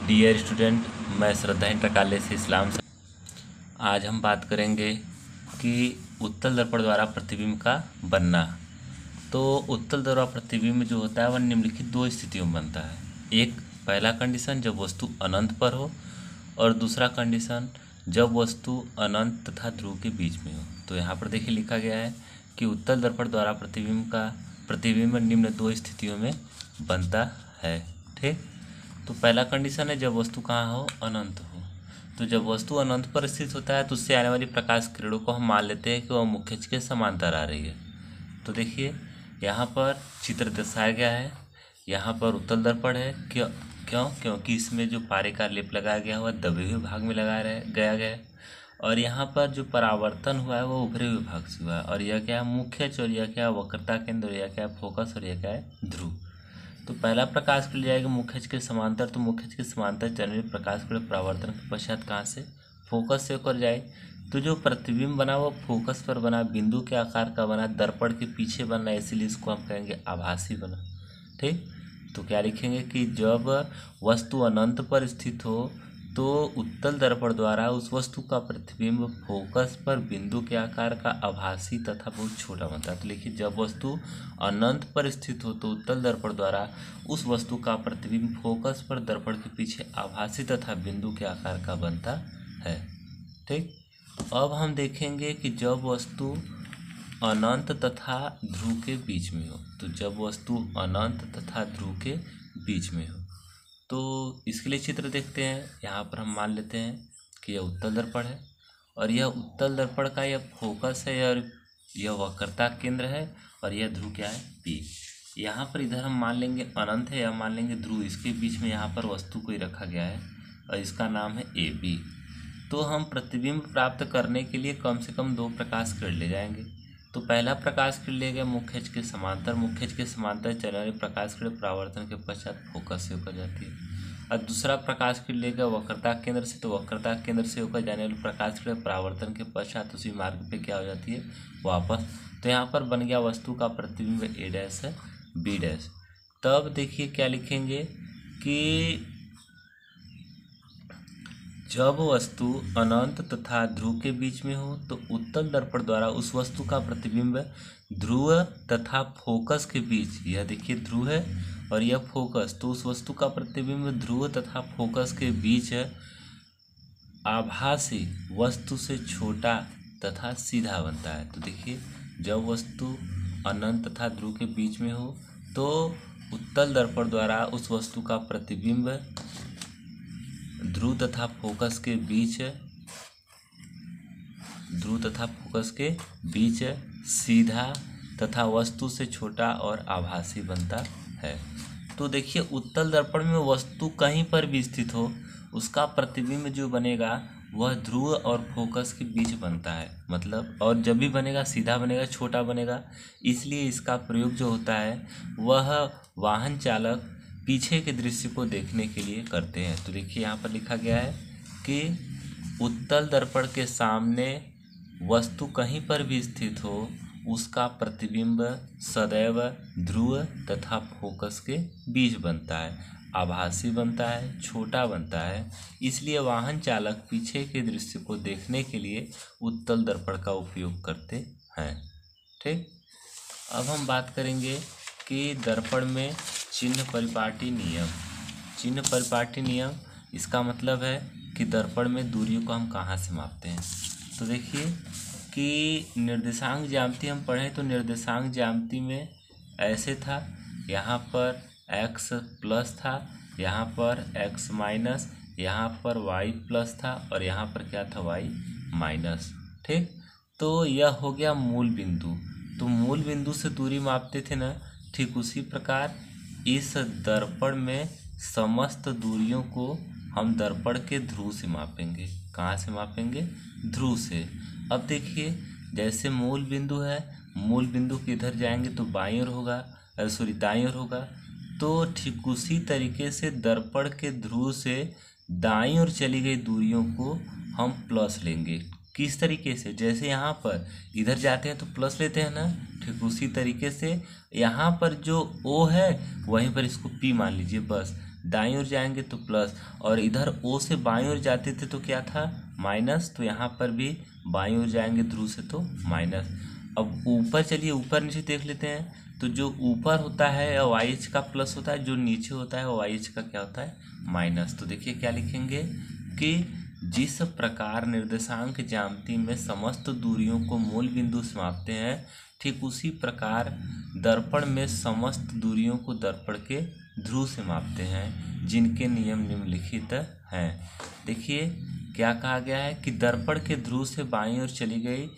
Dear student, मैं श्रद्धा inter college से इस्लाम से आज हम बात करेंगे कि उत्तल दर्पण द्वारा प्रतिबिंब का बनना। तो उत्तल द्वारा प्रतिबिंब जो होता है वह निम्नलिखित दो स्थितियों में बनता है। एक, पहला कंडीशन जब वस्तु अनंत पर हो, और दूसरा कंडीशन जब वस्तु अनंत तथा ध्रुव के बीच में हो। तो यहाँ पर देखिए लिखा गया है कि उत्तल दर्पण द्वारा प्रतिबिंब निम्न दो स्थितियों में बनता है। ठीक, तो पहला कंडीशन है जब वस्तु कहाँ हो, अनंत हो। तो जब वस्तु अनंत पर स्थित होता है तो उससे आने वाली प्रकाश किरणों को हम मान लेते हैं कि वह मुख्य अक्ष के समांतर आ रही है। तो देखिए यहाँ पर चित्र दर्शाया गया है। यहाँ पर उत्तल दर्पण है। क्योंकि इसमें जो पारे का लेप लगाया गया हुआ दबे हुए भाग में गया है, और यहाँ पर जो परावर्तन हुआ है वो उभरे हुए भाग से हुआ है। और यह क्या है, मुख्य अक्ष, और यह क्या है, वक्रता केंद्र, यह क्या है, फोकस, और यह क्या है, ध्रुव। तो पहला प्रकाश किरण जाएगा मुख्य अक्ष के समांतर। तो मुख्य अक्ष के समांतर चलने वाली प्रकाश किरण परावर्तन के पश्चात कहाँ से, फोकस से होकर जाए। तो जो प्रतिबिंब बना वो फोकस पर बना, बिंदु के आकार का बना, दर्पण के पीछे बना, इसीलिए इसको हम कहेंगे आभासी बना। ठीक, तो क्या लिखेंगे कि जब वस्तु अनंत पर स्थित हो तो उत्तल दर्पण द्वारा उस वस्तु का प्रतिबिंब फोकस पर बिंदु के आकार का आभासी तथा बहुत छोटा बनता है। तो लिखिए जब वस्तु अनंत पर स्थित हो तो उत्तल दर्पण द्वारा उस वस्तु का प्रतिबिंब फोकस पर दर्पण के पीछे आभासी तथा बिंदु के आकार का बनता है। ठीक, अब हम देखेंगे कि जब वस्तु अनंत तथा ध्रुव के बीच में हो। तो जब वस्तु अनंत तथा ध्रुव के बीच में हो तो इसके लिए चित्र देखते हैं। यहाँ पर हम मान लेते हैं कि यह उत्तल दर्पण है, और यह उत्तल दर्पण का यह फोकस है, और यह वक्रता केंद्र है, और यह ध्रुव क्या है, P। यहाँ पर इधर हम मान लेंगे अनंत है, या मान लेंगे ध्रुव। इसके बीच में यहाँ पर वस्तु को ही रखा गया है और इसका नाम है AB। तो हम प्रतिबिंब प्राप्त करने के लिए कम से कम दो प्रकाश किरण ले जाएंगे। तो पहला प्रकाश किरण ले गए मुख्य अक्ष के समांतर। मुख्य अक्ष के समांतर चलने वाली प्रकाश किरण परावर्तन के पश्चात फोकस से होकर जाती है। और दूसरा प्रकाश किरण ले गए वक्रता केंद्र से। तो वक्रता केंद्र से होकर जाने वाली प्रकाश किरण परावर्तन के पश्चात उसी मार्ग पे क्या हो जाती है, वापस। तो यहाँ पर बन गया वस्तु का प्रतिबिंब A' है, B'। तब देखिए क्या लिखेंगे कि जब वस्तु अनंत तथा ध्रुव के बीच में हो तो उत्तल दर्पण द्वारा उस वस्तु का प्रतिबिंब ध्रुव तथा फोकस के बीच, यह देखिए ध्रुव है और यह फोकस, तो उस वस्तु का प्रतिबिंब ध्रुव तथा फोकस के बीच आभासी वस्तु से छोटा तथा सीधा बनता है। तो देखिए जब वस्तु अनंत तथा ध्रुव के बीच में हो तो उत्तल दर्पण द्वारा उस वस्तु का प्रतिबिंब ध्रुव तथा फोकस के बीच सीधा तथा वस्तु से छोटा और आभासी बनता है। तो देखिए उत्तल दर्पण में वस्तु कहीं पर भी स्थित हो उसका प्रतिबिंब जो बनेगा वह ध्रुव और फोकस के बीच बनता है, मतलब, और जब भी बनेगा सीधा बनेगा, छोटा बनेगा। इसलिए इसका प्रयोग जो होता है वह वाहन चालक पीछे के दृश्य को देखने के लिए करते हैं। तो देखिए यहाँ पर लिखा गया है कि उत्तल दर्पण के सामने वस्तु कहीं पर भी स्थित हो उसका प्रतिबिंब सदैव ध्रुव तथा फोकस के बीच बनता है, आभासी बनता है, छोटा बनता है। इसलिए वाहन चालक पीछे के दृश्य को देखने के लिए उत्तल दर्पण का उपयोग करते हैं। ठीक, अब हम बात करेंगे कि दर्पण में चिन्ह परिपाटी नियम। चिन्ह परिपाटी नियम इसका मतलब है कि दर्पण में दूरियों को हम कहाँ से मापते हैं। तो देखिए कि निर्देशांक ज्यामिति हम पढ़ें तो निर्देशांक ज्यामिति में ऐसे था, यहाँ पर x प्लस था, यहाँ पर x माइनस, यहाँ पर y प्लस था, और यहाँ पर क्या था, y माइनस। ठीक, तो यह हो गया मूल बिंदु। तो मूल बिंदु से दूरी मापते थे ना, ठीक उसी प्रकार इस दर्पण में समस्त दूरियों को हम दर्पण के ध्रुव से मापेंगे। कहाँ से मापेंगे, ध्रुव से। अब देखिए जैसे मूल बिंदु है, मूल बिंदु के इधर जाएंगे तो बाईं ओर होगा, दाईं ओर होगा। तो ठीक उसी तरीके से दर्पण के ध्रुव से दाईं ओर चली गई दूरियों को हम प्लस लेंगे। किस तरीके से, जैसे यहाँ पर इधर जाते हैं तो प्लस लेते हैं ना, ठीक उसी तरीके से यहाँ पर जो O है वहीं पर इसको P मान लीजिए बस। दाईं ओर जाएंगे तो प्लस, और इधर O से बाईं ओर जाते थे तो क्या था माइनस, तो यहाँ पर भी बाईं ओर जाएंगे ध्रुव से तो माइनस। अब ऊपर चलिए, ऊपर नीचे देख लेते हैं। तो जो ऊपर होता है वो YH का प्लस होता है, जो नीचे होता है वो YH का क्या होता है माइनस। तो देखिए क्या लिखेंगे कि जिस प्रकार निर्देशांक ज्यामिति में समस्त दूरियों को मूल बिंदु से मापते हैं, ठीक उसी प्रकार दर्पण में समस्त दूरियों को दर्पण के ध्रुव से मापते हैं, जिनके नियम निम्नलिखित हैं। देखिए क्या कहा गया है कि दर्पण के ध्रुव से बाईं ओर चली गई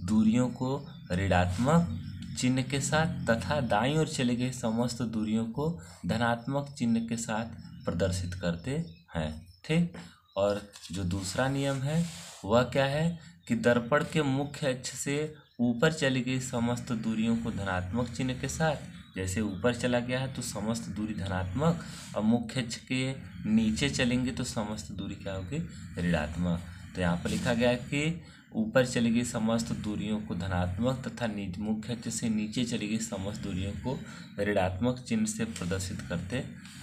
दूरियों को ऋणात्मक चिन्ह के साथ तथा दाईं ओर चली गई समस्त दूरियों को धनात्मक चिन्ह के साथ प्रदर्शित करते हैं। ठीक, और जो दूसरा नियम है वह क्या है कि दर्पण के मुख्य अक्ष से ऊपर चली गई समस्त दूरियों को धनात्मक चिन्ह के साथ, जैसे ऊपर चला गया है तो समस्त दूरी धनात्मक, और मुख्य अक्ष के नीचे चलेंगे तो समस्त दूरी क्या होगी ऋणात्मक। तो यहाँ पर लिखा गया है कि ऊपर चली गई समस्त दूरियों को धनात्मक तथा मुख्य अक्ष से नीचे चली गई समस्त दूरियों को ऋणात्मक चिन्ह से प्रदर्शित करते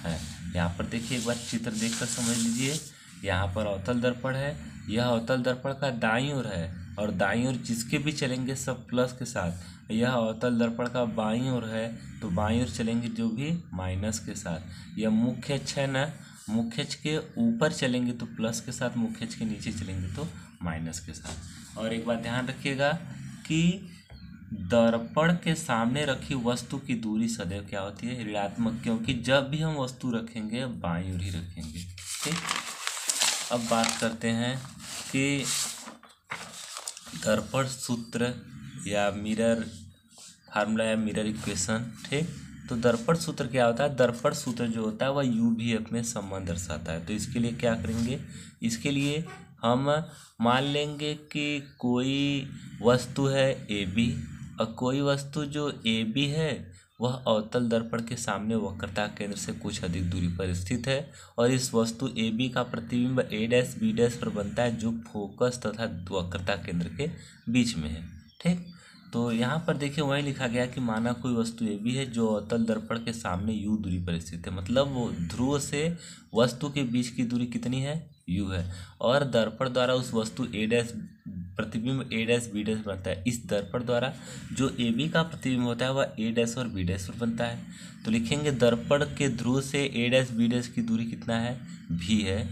हैं। यहाँ पर देखिए एक बार चित्र देखकर समझ लीजिए। यहाँ पर अवतल दर्पण है, यह अवतल दर्पण का दाईं ओर है, और दाईं ओर जिसके भी चलेंगे सब प्लस के साथ। यह अवतल दर्पण का बाईं ओर है, तो बाईं ओर चलेंगे जो भी माइनस के साथ। यह मुख्य अक्ष है ना, मुख्य अक्ष के ऊपर चलेंगे तो प्लस के साथ, मुख्य अक्ष के नीचे चलेंगे तो माइनस के साथ। और एक बात ध्यान रखिएगा कि दर्पण के सामने रखी वस्तु की दूरी सदैव क्या होती है ऋणात्मक, क्योंकि जब भी हम वस्तु रखेंगे बाईं ओर ही रखेंगे। ठीक, अब बात करते हैं कि दर्पण सूत्र या मिरर फार्मूला या मिरर इक्वेशन। ठीक, तो दर्पण सूत्र क्या होता है, दर्पण सूत्र जो होता है वह UVF में संबंध दर्शाता है। तो इसके लिए क्या करेंगे, इसके लिए हम मान लेंगे कि कोई वस्तु है AB, और कोई वस्तु जो AB है वह अवतल दर्पण के सामने वक्रता केंद्र से कुछ अधिक दूरी पर स्थित है, और इस वस्तु AB का प्रतिबिंब A' B' पर बनता है, जो फोकस तथा वक्रता केंद्र के बीच में है। ठीक, तो यहाँ पर देखिए वही लिखा गया कि माना कोई वस्तु AB है जो अवतल दर्पण के सामने U दूरी पर स्थित है, मतलब वो ध्रुव से वस्तु के बीच की दूरी कितनी है U है, और दर्पण द्वारा उस वस्तु प्रतिबिंब A' B' बनता है। इस दर्पण द्वारा जो AB का प्रतिबिंब होता है वह A' और B' पर बनता है। तो लिखेंगे दर्पण के ध्रुव से A' B' की दूरी कितना है V है।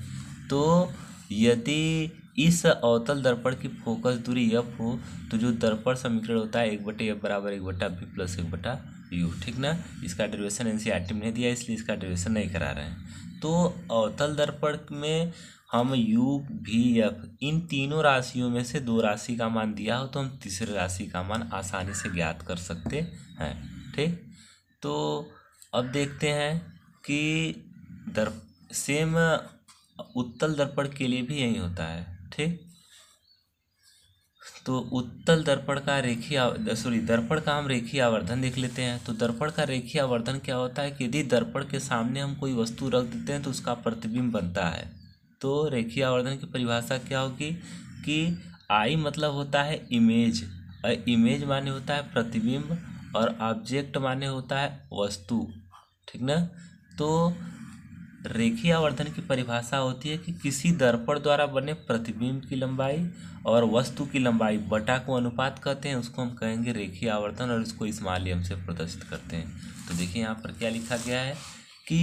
तो यदि इस अवतल दर्पण की फोकस दूरी F हो तो जो दर्पण समीकरण होता है 1/F बराबर 1/V प्लस 1/U। ठीक ना, इसका डेरिवेशन NCERT में नहीं दिया इसलिए इसका डेरिवेशन नहीं करा रहे हैं। तो अवतल दर्पण में हम U V F इन तीनों राशियों में से दो राशि का मान दिया हो तो हम तीसरी राशि का मान आसानी से ज्ञात कर सकते हैं। ठीक, तो अब देखते हैं कि सेम उत्तल दर्पण के लिए भी यही होता है। ठीक, तो उत्तल दर्पण का दर्पण का हम रेखीय आवर्धन देख लेते हैं। तो दर्पण का रेखीय आवर्धन क्या होता है कि यदि दर्पण के सामने हम कोई वस्तु रख देते हैं तो उसका प्रतिबिंब बनता है। तो रेखीय आवर्धन की परिभाषा क्या होगी कि I मतलब होता है इमेज, और इमेज माने होता है प्रतिबिंब, और ऑब्जेक्ट माने होता है वस्तु। ठीक ना, तो रेखीय आवर्धन की परिभाषा होती है कि किसी दर्पण द्वारा बने प्रतिबिंब की लंबाई और वस्तु की लंबाई बटा को अनुपात कहते हैं, उसको हम कहेंगे रेखीय आवर्धन, और इसको इस माध्यम से प्रदर्शित करते हैं। तो देखिए यहाँ पर क्या लिखा गया है कि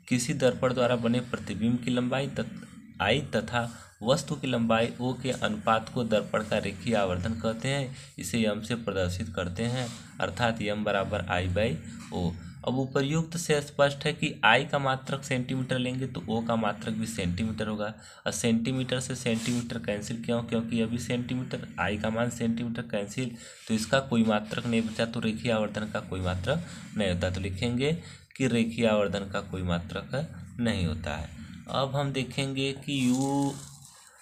किसी दर्पण द्वारा बने प्रतिबिंब की लंबाई I तथा वस्तु की लंबाई O के अनुपात को दर्पण का रेखीय आवर्धन कहते हैं। इसे m से प्रदर्शित करते हैं, अर्थात m बराबर I/O। अब उपर्युक्त से स्पष्ट है कि I का मात्रक सेंटीमीटर लेंगे तो O का मात्रक भी सेंटीमीटर होगा, और सेंटीमीटर से सेंटीमीटर कैंसिल क्यों, क्योंकि अभी सेंटीमीटर I का मान सेंटीमीटर कैंसिल, तो इसका कोई मात्रक नहीं बचा, तो रेखीय आवर्धन का कोई मात्रक नहीं होता। तो लिखेंगे कि रेखीय आवर्धन का कोई मात्रक नहीं होता है। अब हम देखेंगे कि U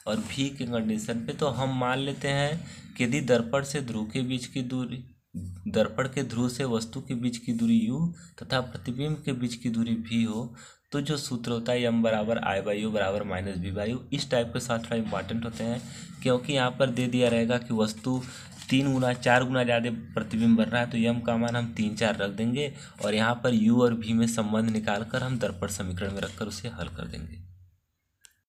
और V के कंडीशन पे, तो हम मान लेते हैं कि यदि दर्पण से ध्रुव के बीच की दूरी, दर्पण के ध्रुव से वस्तु के बीच की दूरी U तथा प्रतिबिंब के बीच की दूरी V हो, तो जो सूत्र होता है m बराबर I/U बराबर -V/U। इस टाइप के साथ थोड़ा इंपॉर्टेंट होते हैं, क्योंकि यहाँ पर दे दिया रहेगा कि वस्तु 3 गुना 4 गुना ज़्यादा प्रतिबिंब बन रहा है तो यम का मान हम 3 4 रख देंगे और यहाँ पर यू और भी में संबंध निकाल कर हम दर्पण समीकरण में रखकर उसे हल कर देंगे।